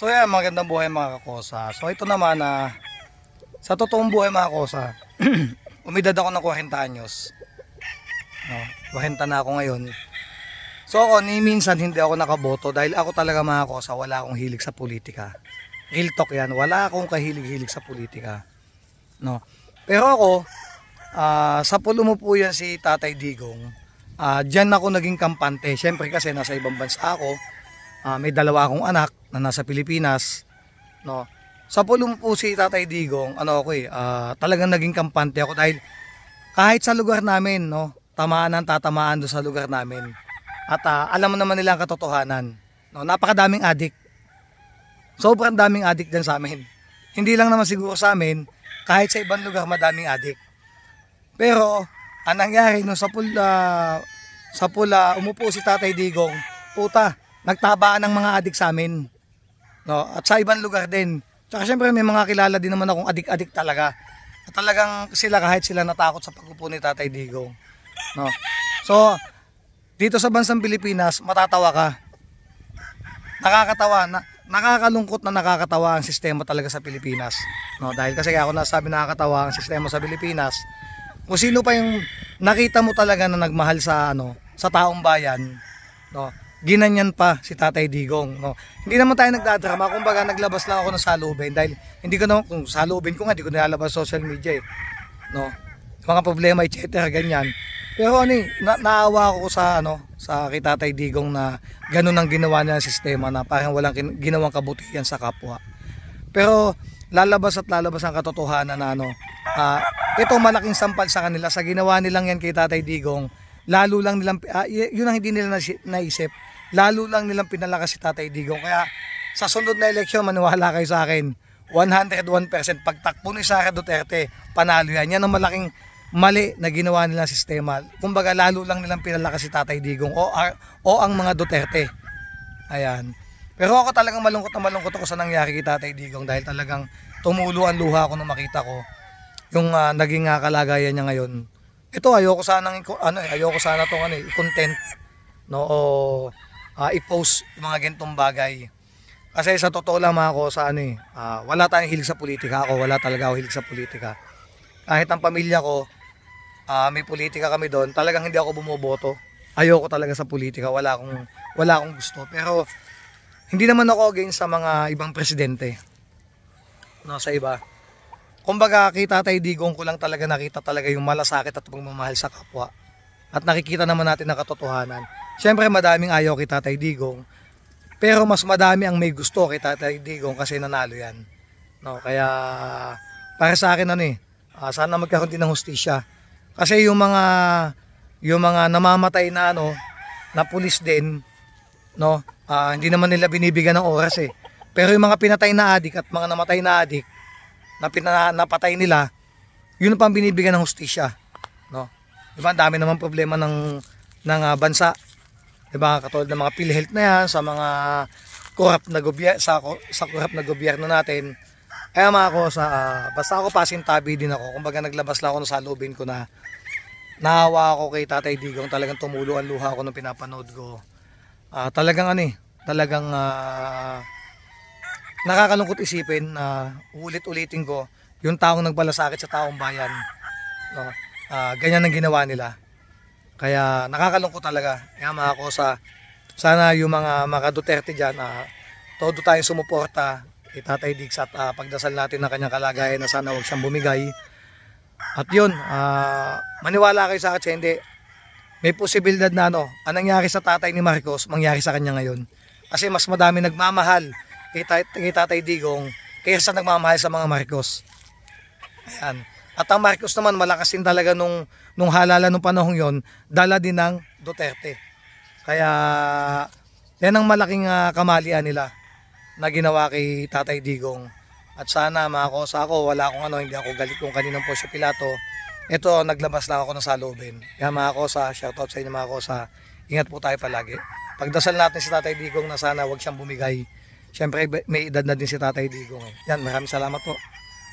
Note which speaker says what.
Speaker 1: So yan, magandang buhay mga kakosa. So ito naman sa totoong buhay mga kakosa, umidad ako ng 40 anyos. No, 40 na ako ngayon. So ako, ni minsan hindi ako nakaboto dahil ako talaga mga kakosa, wala akong hilig sa politika. Real talk yan, wala akong kahilig-hilig sa politika. No. Pero ako, sa pulo mo po yan si Tatay Digong, dyan ako naging kampante. Siyempre kasi nasa ibang bansa ako, may dalawa akong anak na nasa Pilipinas, no. Sa pulong po si Tatay Digong, talagang naging kampante ako dahil kahit sa lugar namin, no, tatamaan doon sa lugar namin. At alam mo naman nila ang katotohanan, no, napakadaming adik. Sobrang daming adik diyan sa amin. Hindi lang naman siguro sa amin, kahit sa ibang lugar madaming adik. Pero ang nangyari no, sa pula umupo si Tatay Digong, puta, nagtabaan ng mga adik sa amin. No, at sa ibang lugar din. Tsaka syempre may mga kilala din naman akong adik-adik talaga. At talagang sila kahit sila natakot sa pagpupo ni Tatay Digong. No. So, dito sa bansang Pilipinas, matatawa ka. Nakakatawa, nakakalungkot na nakakatawa ang sistema talaga sa Pilipinas. No, dahil kasi ako nasabi nakakatawa ang sistema sa Pilipinas. Kung sino pa yung nakita mo talaga na nagmahal sa sa taong bayan, no, ginanyan pa si Tatay Digong, no. Hindi naman tayo nagdadrama, kumbaga naglabas lang ako ng salubin dahil hindi ko naman, kung salubin ko nga, hindi ko nilalabas social media no. Mga problema etc. ganyan. Pero naawa ako sa kay Tatay Digong na ganun ang ginawa niya ng sistema na parang walang ginawang kabutihan sa kapwa. Pero lalabas ang katotohanan na ito malaking sampal sa kanila sa ginawa nilang yan kay Tatay Digong. Lalo lang nilang yun ang hindi nila naisip. Lalo lang nilang pinalakas si Tatay Digong. Kaya sa sunod na eleksyon, maniwala kayo sa akin, 101% pagtakbo ni Sara Duterte, panalo yan. Yan ang malaking mali na ginawa nilang sistema. Kumbaga lalo lang nilang pinalakas si Tatay Digong o ang mga Duterte. Ayan. Pero ako talagang malungkot ako sa nangyari kay Tatay Digong dahil talagang tumulo ang luha ko nung makita ko yung naging kalagayan niya ngayon. Ito ayoko sana tong i-content, no, o i-post yung mga ganitong bagay. Kasi sa totoo lang mga ko sa wala tayong hilig sa politika. Ako wala talaga ako hilig sa politika. Kahit ang pamilya ko may politika kami doon, talagang hindi ako bumoboto. Ayoko talaga sa politika, wala akong gusto. Pero hindi naman ako against sa mga ibang presidente, no, sa iba. Kumbaga kay Tatay Digong ko lang talaga nakita talaga yung malasakit at pagmamahal sa kapwa. At nakikita naman natin ang katotohanan. Siyempre madaming ayaw kay Tatay Digong, pero mas madami ang may gusto kay Tatay Digong kasi nanalo yan. No, kaya para sa akin sana magkaroon din ng hustisya. Kasi yung mga namamatay na na pulis din, no, hindi naman nila binibigyan ng oras Pero yung mga pinatay na adik at mga namatay na adik na napatay nila, yun pang binibigyan ng hustisya, no. Diba, dami naman problema ng bansa. Diba, katulad ng mga PhilHealth na yan, sa mga corrupt na gobyerno, sa corrupt na gobyerno natin. Kaya mga ko basta ako pasintabi din ako. Kumbaga naglabas lang ako sa lubin ko na naawa ako kay Tatay Digong, talagang tumulo ang luha ko nung pinapanood ko. Talagang nakakalungkot isipin na ulit-ulitin ko yung taong nagbalasakit sa taong bayan, no, ganyan ang ginawa nila. Kaya nakakalungkot talaga. Kaya mga kosa, sana yung mga Duterte dyan, todo tayong sumuporta kay Tatay Diggs at pagdasal natin na kanyang kalagayan na sana huwag siyang bumigay. At yun, maniwala kayo sa akin, hindi may posibilidad na ang nangyari sa tatay ni Marcos mangyari sa kanya ngayon. Kasi mas madami nagmamahal kay Tatay Digong kaysa nagmamahal sa mga Marcos. Ayan. At ang Marcos naman malakas din talaga nung halalan nung panahong yon, dala din ng Duterte. Kaya yan ang malaking kamalian nila na ginawa kay Tatay Digong. At sana mga kosa, wala akong hindi ako galit kung kaninang Poncio Pilato. Ito, naglabas lang ako ng salubin. Kaya mga kosa, shoutout sa inyo mga kosa. Ingat po tayo palagi. Pagdasal natin si Tatay Digong na sana wag siyang bumigay. Siyempre may edad na din si Tatay Digong. Yan, maraming salamat po.